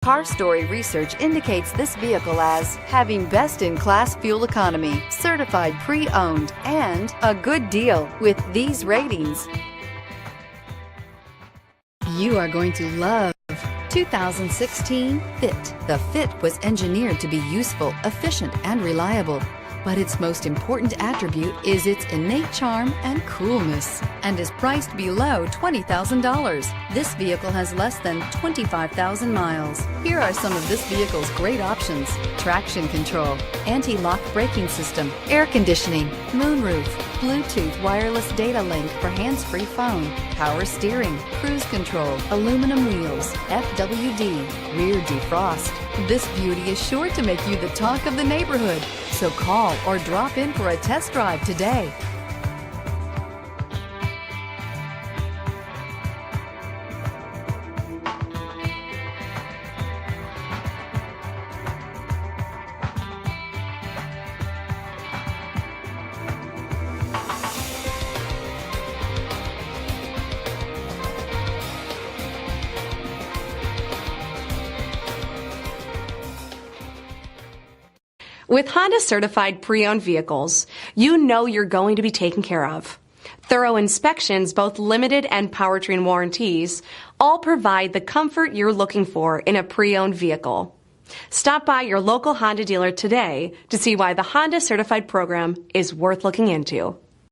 Car Story research indicates this vehicle as having best-in-class fuel economy, certified pre-owned, and a good deal with these ratings. You are going to love 2016 Fit. The Fit was engineered to be useful, efficient, and reliable. But its most important attribute is its innate charm and coolness, and is priced below $20,000. This vehicle has less than 25,000 miles. Here are some of this vehicle's great options: traction control, anti-lock braking system, air conditioning, moonroof, Bluetooth wireless data link for hands-free phone, power steering, cruise control, aluminum wheels, FWD, rear defrost. This beauty is sure to make you the talk of the neighborhood. So call or drop in for a test drive today. With Honda certified pre-owned vehicles, you know you're going to be taken care of. Thorough inspections, both limited and powertrain warranties, all provide the comfort you're looking for in a pre-owned vehicle. Stop by your local Honda dealer today to see why the Honda certified program is worth looking into.